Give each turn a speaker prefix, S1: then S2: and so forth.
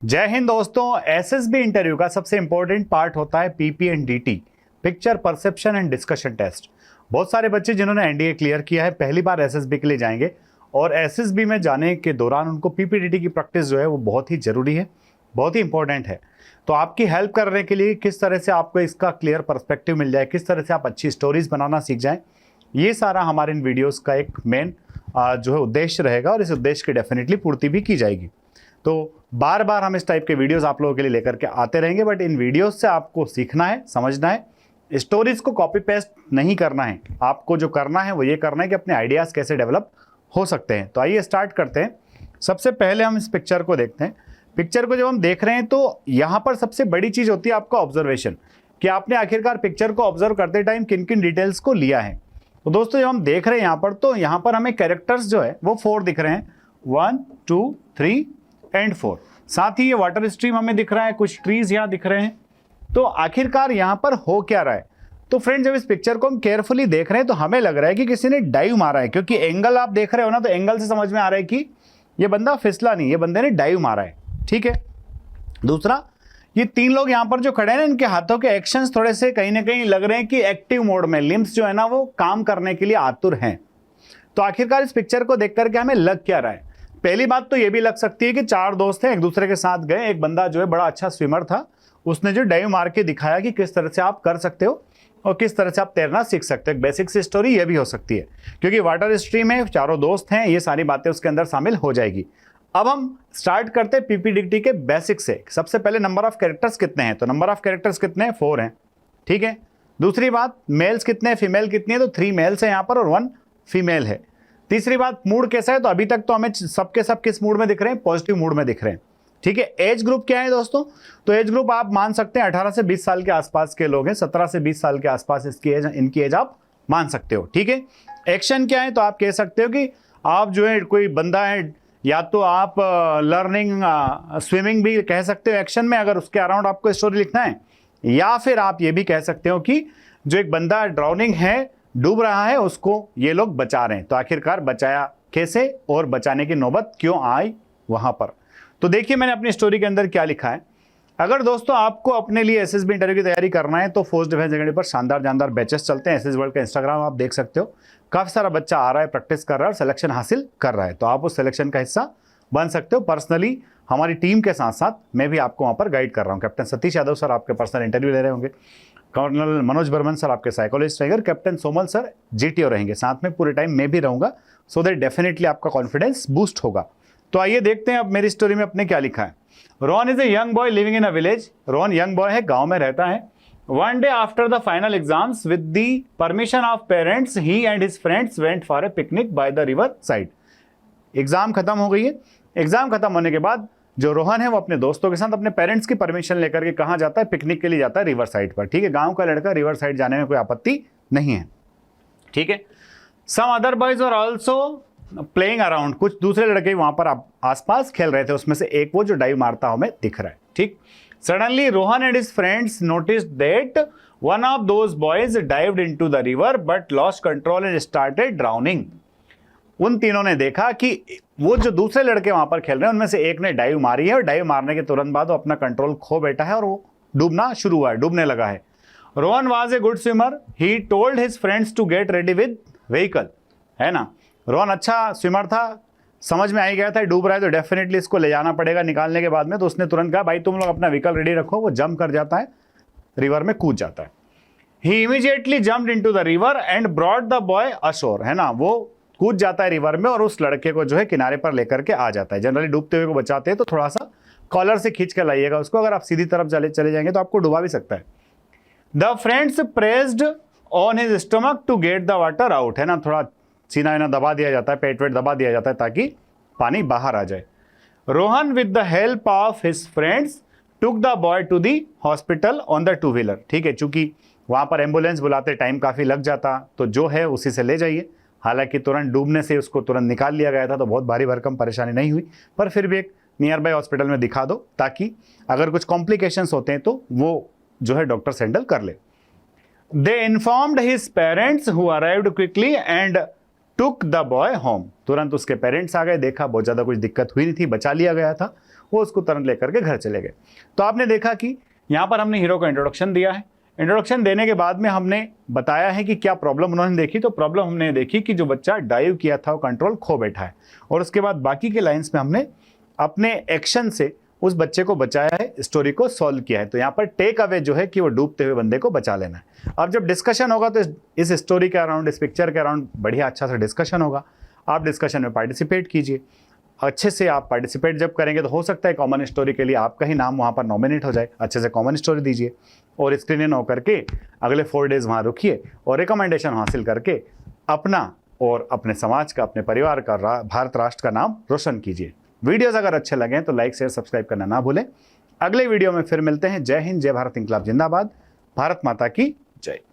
S1: जय हिंद दोस्तों। SSB interview का सबसे इंपॉर्टेंट पार्ट होता है PP and DT, picture perception and discussion test. बहुत सारे बच्चे जिन्होंने एनडीए क्लियर किया है पहली बार एसएसबी के लिए जाएंगे और एसएसबी में जाने के दौरान उनको पीपीडीटी की प्रैक्टिस जो है वो बहुत ही जरूरी है, बहुत ही इंपॉर्टेंट है। तो आपकी हेल्प करने के लिए किस तरह से आपको इसका क्लियर पर्सपेक्टिव मिल जाए, किस तरह से आप अच्छी स्टोरीज बनाना सीख जाएं, ये सारा हमारे इन वीडियोस का एक मेन जो है उद्देश्य रहेगा और इस उद्देश्य की डेफिनेटली पूर्ति भी की जाएगी। तो बार बार हम इस टाइप के वीडियोस आप लोगों के लिए लेकर के आते रहेंगे, बट इन वीडियोस से आपको सीखना है, समझना है, स्टोरीज को कॉपी पेस्ट नहीं करना है। आपको जो करना है वो ये करना है कि अपने आइडियाज़ कैसे डेवलप हो सकते हैं। तो आइए स्टार्ट करते हैं। सबसे पहले हम इस पिक्चर को देखते हैं। पिक्चर को जब हम देख रहे हैं तो यहाँ पर सबसे बड़ी चीज़ होती है आपका ऑब्जर्वेशन, कि आपने आखिरकार पिक्चर को ऑब्जर्व करते टाइम किन किन डिटेल्स को लिया है। तो दोस्तों जब हम देख रहे हैं यहाँ पर, तो यहाँ पर हमें कैरेक्टर्स जो है वो 4 दिख रहे हैं, 1, 2, 3 एंड 4। साथ ही ये वाटर स्ट्रीम हमें दिख रहा है, कुछ ट्रीज यहाँ दिख रहे हैं। तो आखिरकार यहाँ पर हो क्या रहा है? तो फ्रेंड जब इस पिक्चर को हम केयरफुली देख रहे हैं तो हमें लग रहा है कि किसी ने डाइव मारा है, क्योंकि एंगल आप देख रहे हो ना, तो एंगल से समझ में आ रहा है कि ये बंदा फिसला नहीं, ये बंदे ने डाइव मारा है। ठीक है। दूसरा, ये 3 लोग यहाँ पर जो खड़े हैं ना, इनके हाथों के एक्शंस थोड़े से कहीं ना कहीं लग रहे हैं कि एक्टिव मोड में, लिम्स जो है ना वो काम करने के लिए आतुर हैं। तो आखिरकार इस पिक्चर को देख करके हमें लग क्या रहा है? पहली बात तो ये भी लग सकती है कि 4 दोस्त हैं, एक दूसरे के साथ गए। एक बंदा जो है बड़ा अच्छा स्विमर था, उसने जो डाइव मार के दिखाया कि किस तरह से आप कर सकते हो और किस तरह से आप तैरना सीख सकते हो। एक बेसिक सी स्टोरी ये भी हो सकती है, क्योंकि वाटर स्ट्रीम है, 4 दोस्त हैं, ये सारी बातें उसके अंदर शामिल हो जाएगी। अब हम स्टार्ट करते हैं पीपीडीटी के बेसिक से। सबसे पहले नंबर ऑफ कैरेक्टर्स कितने हैं? तो नंबर ऑफ कैरेक्टर्स कितने हैं? 4 हैं। ठीक है। दूसरी बात, मेल्स कितने हैं, फीमेल कितनी है? तो 3 मेल्स हैं यहाँ पर और 1 फीमेल है। तीसरी बात, मूड कैसा है? तो अभी तक तो हमें सबके सब किस मूड में दिख रहे हैं? पॉजिटिव मूड में दिख रहे हैं। ठीक है। एज ग्रुप क्या है दोस्तों? तो एज ग्रुप आप मान सकते हैं 18 से 20 साल के आसपास के लोग हैं, 17 से 20 साल के आसपास इनकी एज आप मान सकते हो। ठीक है। एक्शन क्या है? तो आप कह सकते हो कि आप जो है कोई बंदा है, या तो आप लर्निंग स्विमिंग भी कह सकते हो एक्शन में, अगर उसके अराउंड आपको स्टोरी लिखना है। या फिर आप ये भी कह सकते हो कि जो एक बंदा ड्राउनिंग है, डूब रहा है, उसको ये लोग बचा रहे हैं। तो आखिरकार बचाया कैसे और बचाने की नौबत क्यों आई वहां पर? तो देखिए मैंने अपनी स्टोरी के अंदर क्या लिखा है। अगर दोस्तों आपको अपने लिए एसएसबी इंटरव्यू की तैयारी करना है तो फोर्स डिफेंस अकेडमी पर शानदार जानदार बैचेस चलते हैं। एसएस वर्ल्ड का इंस्टाग्राम आप देख सकते हो, काफी सारा बच्चा आ रहा है, प्रैक्टिस कर रहा है और सिलेक्शन हासिल कर रहा है। तो आप उस सिलेक्शन का हिस्सा बन सकते हो। पर्सनली हमारी टीम के साथ साथ मैं भी आपको वहां पर गाइड कर रहा हूँ। कैप्टन सतीश यादव सर आपके पर्सनल इंटरव्यू ले रहे होंगे, कर्नल मनोज बर्मन सर आपके साइकोलॉजिस्ट रहेंगे, कैप्टन सोमल सर जीटीओ रहेंगे। साथ में पूरे टाइम मैं भी रहूंगा, सो दैट डेफिनेटली आपका कॉन्फिडेंस बूस्ट होगा। तो आइए देखते हैं अब मेरी स्टोरी में अपने क्या लिखा है। Ron is a young boy living in a village. Ron young boy है, गांव में रहता है। One day after the final exams, with the permission of parents, he and his friends went for a picnic by the river side. Exam खत्म हो गई है। Exam खत्म होने के बाद जो रोहन है वो अपने दोस्तों के साथ अपने पेरेंट्स की परमिशन लेकर के कहाँ जाता है? पिकनिक के लिए जाता है, रिवर साइड पर। ठीक है। गांव का लड़का, रिवर साइड जाने में कोई आपत्ति नहीं है। ठीक है। Some other boys are also playing around. कुछ दूसरे लड़के वहां पर आसपास खेल रहे थे, उसमें से एक वो जो डाइव मारता हमें दिख रहा है। ठीक। Suddenly Rohan and his friends noticed that one of those boys dived into the river but lost control and started drowning. उन तीनों ने देखा कि वो जो दूसरे लड़के वहां पर खेल रहे हैं उनमें से एक ने डाइव मारी है और डाइव मारने के तुरंत बाद वो अपना कंट्रोल खो बैठा है और वो डूबना शुरू हुआ है, डूबने लगा है। Rohan was a good swimmer, he told his friends to get ready with vehicle. है ना, रोहन अच्छा स्विमर था, समझ में आ ही गया था डूब रहा है तो डेफिनेटली इसको ले जाना पड़ेगा निकालने के बाद में। तो उसने तुरंत कहा भाई तुम लोग अपना व्हीकल रेडी रखो। वो जंप कर जाता है, रिवर में कूद जाता है। He immediately jumped into the river and brought the boy ashore. है ना, वो कूद जाता है रिवर में और उस लड़के को जो है किनारे पर लेकर के आ जाता है। जनरली डूबते हुए को बचाते हैं तो थोड़ा सा कॉलर से खींच के लाइएगा उसको, अगर आप सीधी तरफ चले जाएंगे तो आपको डुबा भी सकता है। The friends pressed on his stomach to get the water out. है ना, थोड़ा सीना इना दबा दिया जाता है, पेट वेट दबा दिया जाता है ताकि पानी बाहर आ जाए। Rohan with the help of his friends took the boy to the hospital on the 2 wheeler. ठीक है, चूंकि वहां पर एम्बुलेंस बुलाते टाइम काफी लग जाता तो जो है उसी से ले जाइए। हालांकि तुरंत डूबने से उसको तुरंत निकाल लिया गया था तो बहुत भारी भरकम परेशानी नहीं हुई, पर फिर भी एक नियर बाय हॉस्पिटल में दिखा दो ताकि अगर कुछ कॉम्प्लिकेशंस होते हैं तो वो जो है डॉक्टर हैंडल कर ले। They informed his parents who arrived quickly and took the boy home. तुरंत उसके पेरेंट्स आ गए, देखा बहुत ज़्यादा कुछ दिक्कत हुई नहीं थी, बचा लिया गया था वो उसको तुरंत लेकर के घर चले गए। तो आपने देखा कि यहाँ पर हमने हीरो को इंट्रोडक्शन दिया है। इंट्रोडक्शन देने के बाद में हमने बताया है कि क्या प्रॉब्लम उन्होंने देखी। तो प्रॉब्लम हमने देखी कि जो बच्चा डाइव किया था वो कंट्रोल खो बैठा है, और उसके बाद बाकी के लाइंस में हमने अपने एक्शन से उस बच्चे को बचाया है, स्टोरी को सॉल्व किया है। तो यहाँ पर टेक अवे जो है कि वो डूबते हुए बंदे को बचा लेना है। अब जब डिस्कशन होगा तो इस स्टोरी के अराउंड, इस पिक्चर के अराउंड बढ़िया अच्छा सा डिस्कशन होगा। आप डिस्कशन में पार्टिसिपेट कीजिए। अच्छे से आप पार्टिसिपेट जब करेंगे तो हो सकता है कॉमन स्टोरी के लिए आपका ही नाम वहाँ पर नॉमिनेट हो जाए। अच्छे से कॉमन स्टोरी दीजिए और स्क्रीन इन होकर के अगले 4 डेज वहाँ रुकिए और रिकमेंडेशन हासिल करके अपना और अपने समाज का, अपने परिवार का, भारत राष्ट्र का नाम रोशन कीजिए। वीडियोस अगर अच्छे लगें तो लाइक शेयर सब्सक्राइब करना ना भूलें। अगले वीडियो में फिर मिलते हैं। जय हिंद, जय भारत, इंकलाब जिंदाबाद, भारत माता की जय।